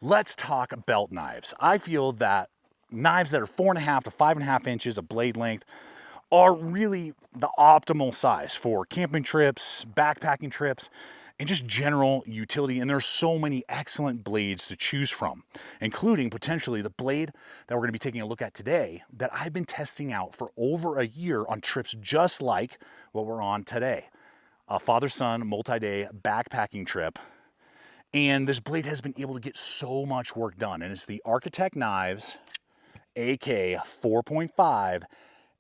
Let's talk belt knives. I feel that knives that are 4.5 to 5.5 inches of blade length are really the optimal size for camping trips, backpacking trips, and just general utility. And there's so many excellent blades to choose from, including potentially the blade that we're going to be taking a look at today that I've been testing out for over a year on trips just like what we're on today. A father-son multi-day backpacking trip. And this blade has been able to get so much work done. And it's the Architect Knives AK 4.5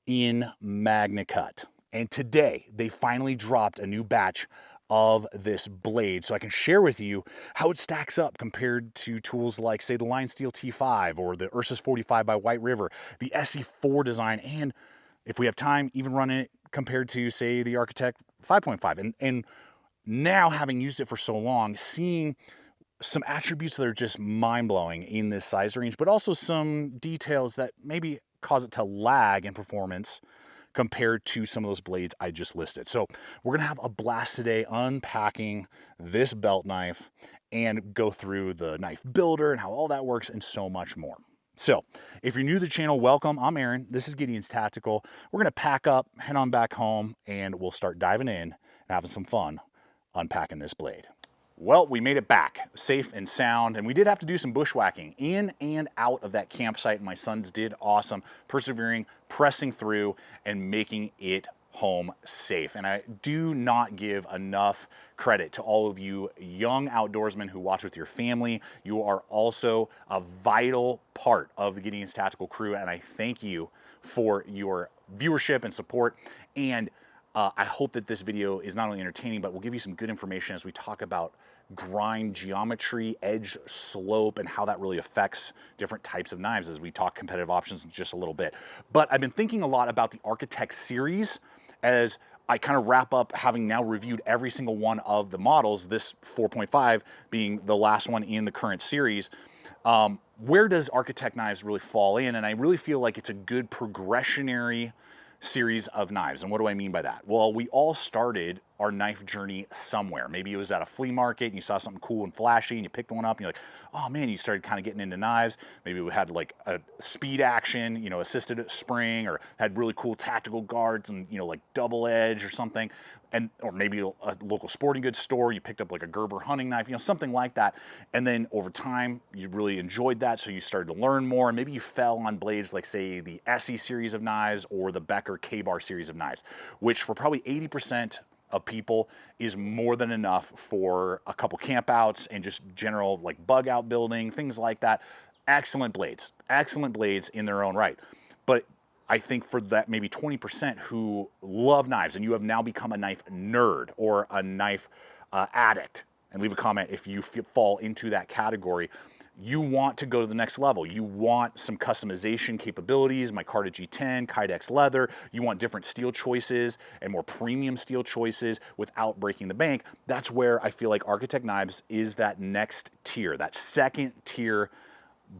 in magnacut. And today they finally dropped a new batch of this blade so I can share with you how it stacks up compared to tools like, say, the LIONSTEEL T5 or the URSUS 45 by White River, the SE4 design, and if we have time, even run it compared to, say, the Architect 5.5. And now, having used it for so long, seeing some attributes that are just mind-blowing in this size range, but also some details that maybe cause it to lag in performance compared to some of those blades I just listed. So we're gonna have a blast today unpacking this belt knife and go through the knife builder and how all that works and so much more. So if you're new to the channel, welcome. I'm Aaron. This is Gideonstactical. We're gonna pack up, head on back home, and we'll start diving in and having some fun unpacking this blade. Well, we made it back safe and sound, and we did have to do some bushwhacking in and out of that campsite. My sons did awesome, persevering, pressing through, and making it home safe. And I do not give enough credit to all of you young outdoorsmen who watch with your family. You are also a vital part of the Gideonstactical crew, and I thank you for your viewership and support. And I hope that this video is not only entertaining, but will give you some good information as we talk about grind geometry, edge slope, and how that really affects different types of knives as we talk competitive options in just a little bit. But I've been thinking a lot about the Architect series as I kind of wrap up having now reviewed every single one of the models, this 4.5 being the last one in the current series. Where does Architect knives really fall in? And I really feel like it's a good progressionary series of knives. And what do I mean by that? Well, we all started our knife journey somewhere. Maybe it was at a flea market and you saw something cool and flashy and you picked one up and you're like, oh man, you started kind of getting into knives. Maybe we had like a speed action, assisted spring, or had really cool tactical guards and, like double edge or something. Or maybe a local sporting goods store, you picked up like a Gerber hunting knife, something like that. And then over time, you really enjoyed that, so you started to learn more. And maybe you fell on blades like, say, the SE series of knives or the Becker K-Bar series of knives, which for probably 80% of people is more than enough for a couple campouts and just general like bug out building, things like that. Excellent blades in their own right. But I think for that maybe 20% who love knives, and you have now become a knife nerd or a knife addict, and leave a comment if you fall into that category. You want to go to the next level. You want some customization capabilities, micarta G10, Kydex leather. You want different steel choices and more premium steel choices without breaking the bank. That's where I feel like Architect Knives is that next tier, that second tier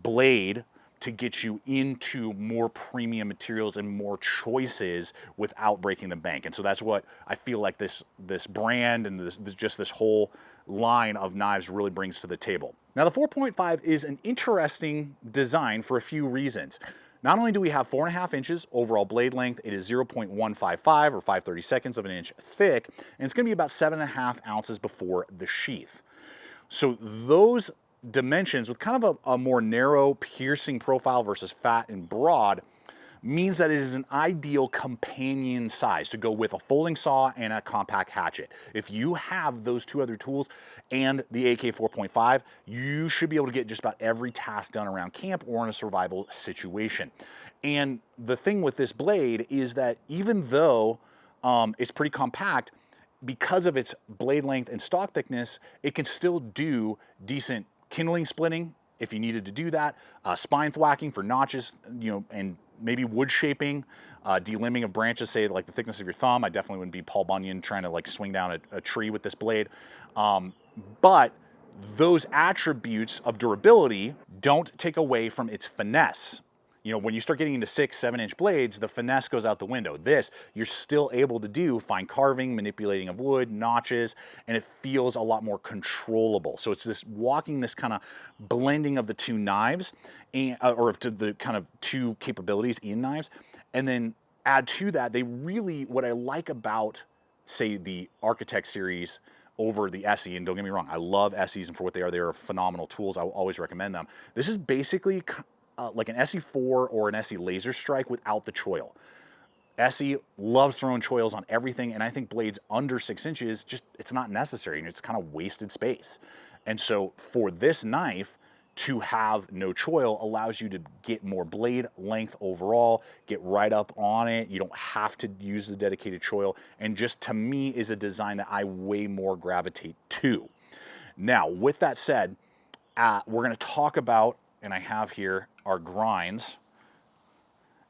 blade to get you into more premium materials and more choices without breaking the bank. And so that's what I feel like this brand and this whole line of knives really brings to the table. Now, the 4.5 is an interesting design for a few reasons. Not only do we have 4.5 inches overall blade length, it is 0.155 or 5/32 of an inch thick, and it's gonna be about 7.5 ounces before the sheath. So those dimensions with kind of a more narrow piercing profile versus fat and broad means that it is an ideal companion size to go with a folding saw and a compact hatchet. If you have those two other tools and the AK 4.5, you should be able to get just about every task done around camp or in a survival situation. And the thing with this blade is that even though it's pretty compact, because of its blade length and stock thickness, it can still do decent kindling splitting if you needed to do that, spine thwacking for notches, and maybe wood shaping, delimbing of branches, say like the thickness of your thumb. I definitely wouldn't be Paul Bunyan trying to like swing down a tree with this blade. But those attributes of durability don't take away from its finesse. You know, when you start getting into 6, 7-inch blades, the finesse goes out the window. This, you're still able to do fine carving, manipulating of wood, notches, and it feels a lot more controllable. So it's this walking this kind of blending of the two knives, and, or to the kind of two capabilities in knives. And then add to that, they really, what I like about, say, the Architect series over the SE, and don't get me wrong, I love SEs, and for what they are phenomenal tools. I will always recommend them. This is basically like an SE4 or an SE Laser Strike without the choil. SE loves throwing choils on everything, and I think blades under 6 inches, just it's not necessary, and it's kind of wasted space. And so for this knife, to have no choil allows you to get more blade length overall, get right up on it. You don't have to use the dedicated choil, and just to me is a design that I way more gravitate to. Now, with that said, we're going to talk about, and I have here our grinds,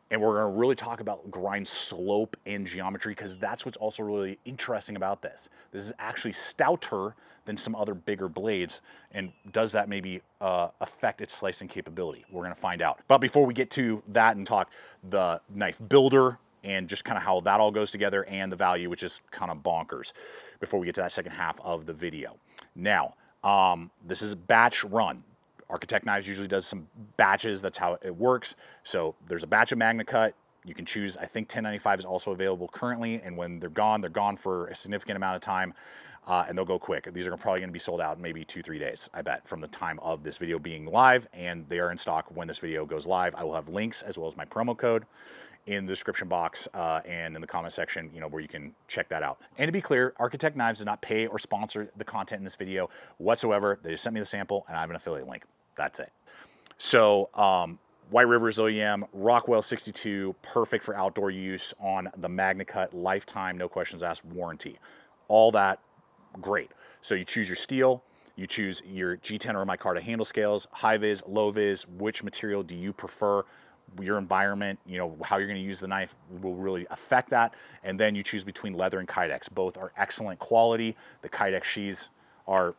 and we're going to really talk about grind slope and geometry, because that's what's also really interesting about this. This is actually stouter than some other bigger blades, and does that maybe affect its slicing capability? We're going to find out. But before we get to that and talk the knife builder and just kind of how that all goes together and the value, which is kind of bonkers, before we get to that second half of the video. Now, this is a batch run. Architect Knives usually does some batches. That's how it works. So there's a batch of magnacut. You can choose, I think 1095 is also available currently, and when they're gone for a significant amount of time, and they'll go quick. These are probably going to be sold out in maybe 2-3 days, I bet, from the time of this video being live, and they are in stock when this video goes live. I will have links as well as my promo code in the description box and in the comment section, you know, where you can check that out. And to be clear, Architect Knives did not pay or sponsor the content in this video whatsoever. They just sent me the sample, and I have an affiliate link. That's it. So White River's OEM, Rockwell 62, perfect for outdoor use on the magnacut, lifetime, no questions asked warranty. All that, great. So you choose your steel, you choose your G10 or micarta handle scales, high vis, low vis, which material do you prefer? Your environment, you know, how you're going to use the knife will really affect that. And then you choose between leather and Kydex. Both are excellent quality. The Kydex sheaths are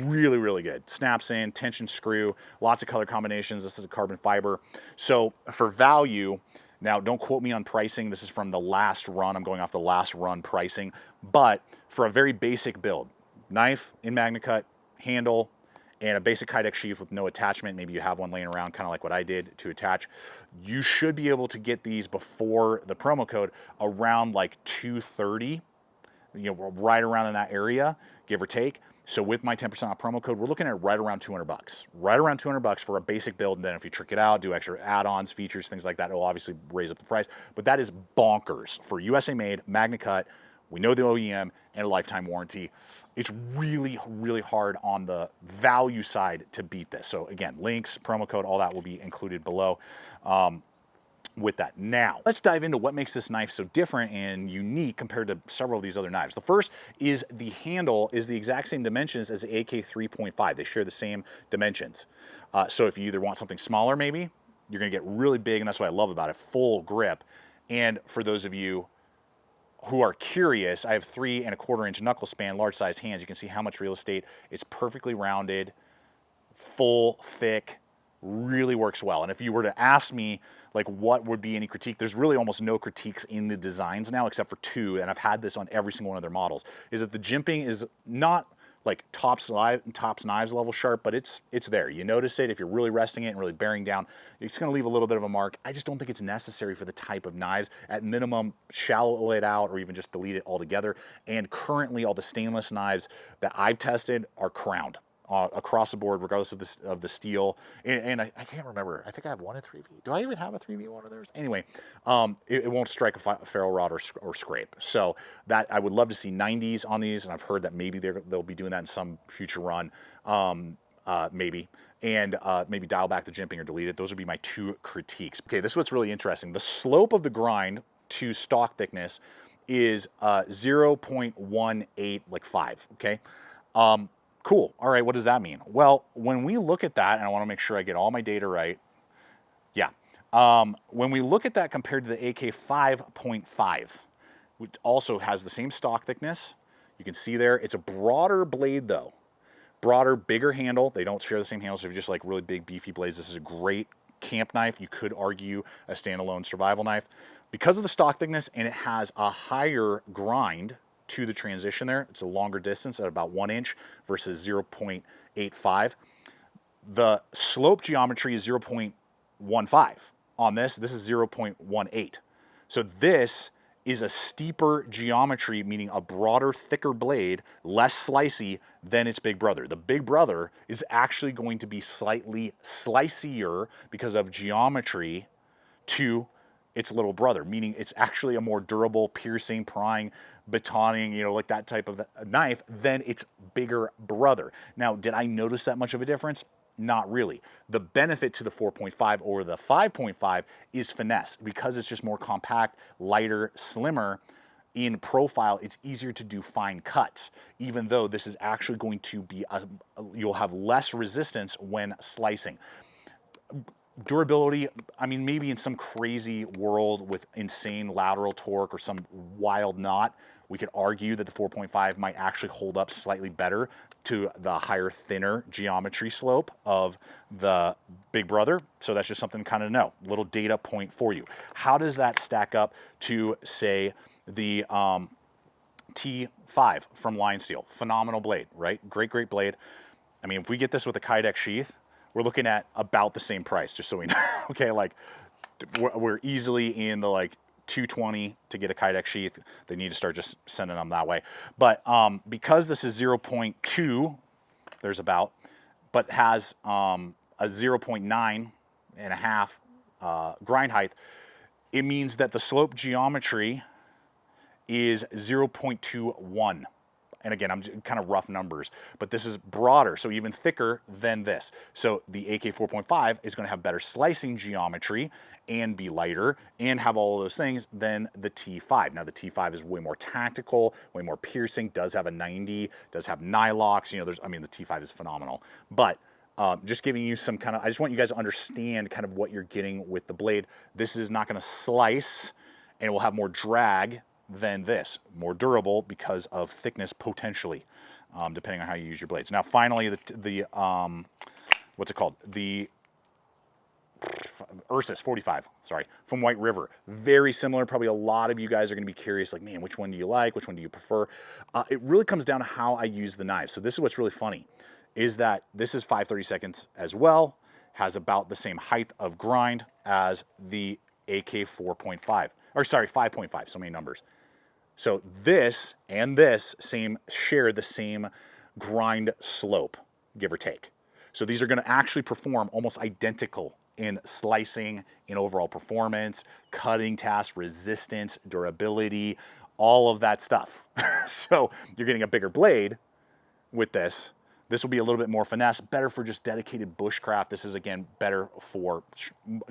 really, really good. Snaps in, tension screw, lots of color combinations. This is a carbon fiber. So for value, now don't quote me on pricing. This is from the last run. I'm going off the last run pricing. But for a very basic build, knife in magnacut, handle, and a basic Kydex sheath with no attachment, maybe you have one laying around, kind of like what I did to attach, you should be able to get these before the promo code around like $230, you know, right around in that area, give or take. So with my 10% off promo code, we're looking at right around $200. Right around $200 for a basic build, and then if you trick it out, do extra add-ons, features, things like that, it'll obviously raise up the price. But that is bonkers for USA made, magnacut. We know the OEM and a lifetime warranty. It's really, really hard on the value side to beat this. So again, links, promo code, all that will be included below with that. Now, let's dive into what makes this knife so different and unique compared to several of these other knives. The first is the handle is the exact same dimensions as the AK 3.5. They share the same dimensions. So if you either want something smaller, maybe, you're gonna get really big, and that's what I love about it, full grip. And for those of you who are curious, I have 3 1/4 inch knuckle span, large size hands. You can see how much real estate. It's perfectly rounded, full, thick, really works well. And if you were to ask me, like, what would be any critique, there's really almost no critiques in the designs now, except for 2, and I've had this on every single one of their models, is that the jimping is not like tops knives level sharp, but it's there. You notice it if you're really resting it and really bearing down. It's going to leave a little bit of a mark. I just don't think it's necessary for the type of knives. At minimum, shallow it out or even just delete it altogether. And currently, all the stainless knives that I've tested are crowned across the board, regardless of the steel. And I can't remember. I think I have one in 3V. Do I even have a 3V one of theirs? Anyway, it won't strike a ferrule rod or scrape. So that I would love to see 90s on these, and I've heard that maybe they'll be doing that in some future run, maybe. And maybe dial back the jimping or delete it. Those would be my 2 critiques. Okay, this is what's really interesting. The slope of the grind to stock thickness is 0.18, like 5, okay? Cool. All right, what does that mean? Well, when we look at that, and I want to make sure I get all my data right. Yeah. When we look at that compared to the AK 5.5, which also has the same stock thickness, you can see there, it's a broader blade though. Broader, bigger handle. They don't share the same handle, so if you just like really big, beefy blades, this is a great camp knife. You could argue a standalone survival knife. Because of the stock thickness, and it has a higher grind to the transition there, it's a longer distance at about 1 inch versus 0.85. The slope geometry is 0.15. On this is 0.18. So this is a steeper geometry, meaning a broader, thicker blade, less slicey than its big brother. The big brother is actually going to be slightly slicier because of geometry to its little brother, meaning it's actually a more durable, piercing, prying, batoning, you know, like that type of knife than its bigger brother. Now, did I notice that much of a difference? Not really. The benefit to the 4.5 or the 5.5 is finesse. Because it's just more compact, lighter, slimmer in profile, it's easier to do fine cuts, even though this is actually going to be, you'll have less resistance when slicing. Durability, I mean, maybe in some crazy world with insane lateral torque or some wild knot, we could argue that the 4.5 might actually hold up slightly better to the higher, thinner geometry slope of the big brother. So that's just something to kind of know. Little data point for you. How does that stack up to, say, the T5 from LIONSTEEL? Phenomenal blade, right? Great, great blade. I mean, if we get this with a Kydex sheath, we're looking at about the same price, just so we know. Okay, like we're easily in the like $220 to get a Kydex sheath. They need to start just sending them that way. But because this is 0.2, there's about, but has a 0.9 and a half grind height, it means that the slope geometry is 0.21. And again, I'm kind of rough numbers, but this is broader, so even thicker than this. So the AK 4.5 is going to have better slicing geometry and be lighter and have all of those things than the T5. Now the T5 is way more tactical, way more piercing, does have a 90, does have nylocks. You know, I mean, the T5 is phenomenal. But just giving you some kind of, I just want you guys to understand kind of what you're getting with the blade. This is not going to slice, and it will have more drag than this, more durable because of thickness potentially, depending on how you use your blades. Now, finally, the what's it called? The URSUS 45, sorry, from White River. Very similar. Probably a lot of you guys are going to be curious, like, man, which one do you like? Which one do you prefer? It really comes down to how I use the knives. So this is what's really funny, is that this is 5/32 as well, has about the same height of grind as the AK 4.5, or sorry, 5.5, so many numbers. So this and this share the same grind slope, give or take. So these are going to actually perform almost identical in slicing, in overall performance, cutting task, resistance, durability, all of that stuff. So you're getting a bigger blade with this. This will be a little bit more finesse, better for just dedicated bushcraft. This is, again, better for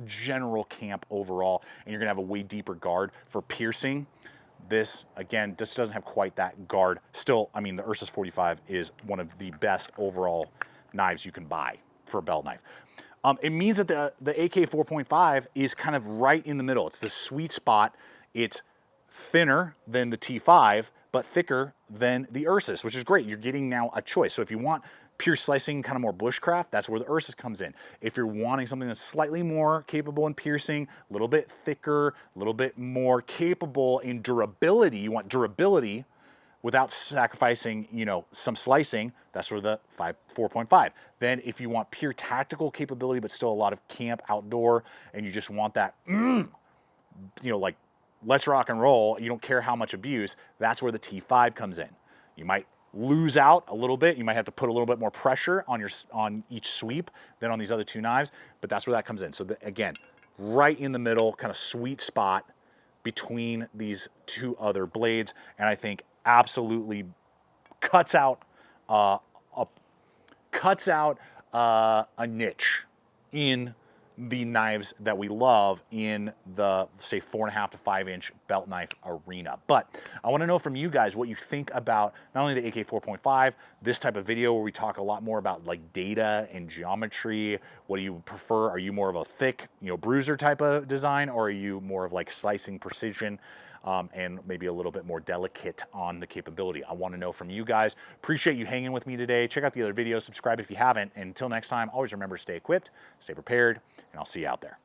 general camp overall, and you're going to have a way deeper guard for piercing. This, again, just doesn't have quite that guard. Still, I mean, the URSUS 45 is one of the best overall knives you can buy for a belt knife. It means that the AK 4.5 is kind of right in the middle. It's the sweet spot. It's thinner than the T5, but thicker than the URSUS, which is great. You're getting now a choice. So if you want pure slicing, kind of more bushcraft, that's where the URSUS comes in. If you're wanting something that's slightly more capable in piercing, a little bit thicker, a little bit more capable in durability, you want durability without sacrificing, you know, some slicing, that's where the 4.5. Then if you want pure tactical capability, but still a lot of camp outdoor, and you just want that, you know, like, let's rock and roll, you don't care how much abuse, that's where the T5 comes in. You might lose out a little bit. You might have to put a little bit more pressure on each sweep than on these other two knives, but that's where that comes in. So again, right in the middle, kind of sweet spot between these two other blades, and I think absolutely cuts out a niche in the knives that we love in the, say, 4.5 to 5 inch belt knife arena. But I want to know from you guys what you think about not only the AK 4.5, this type of video where we talk a lot more about like data and geometry. What do you prefer? Are you more of a thick, you know, bruiser type of design, or are you more of like slicing precision? And maybe a little bit more delicate on the capability. I want to know from you guys. Appreciate you hanging with me today. Check out the other videos, subscribe if you haven't, and until next time, always remember, stay equipped, stay prepared, and I'll see you out there.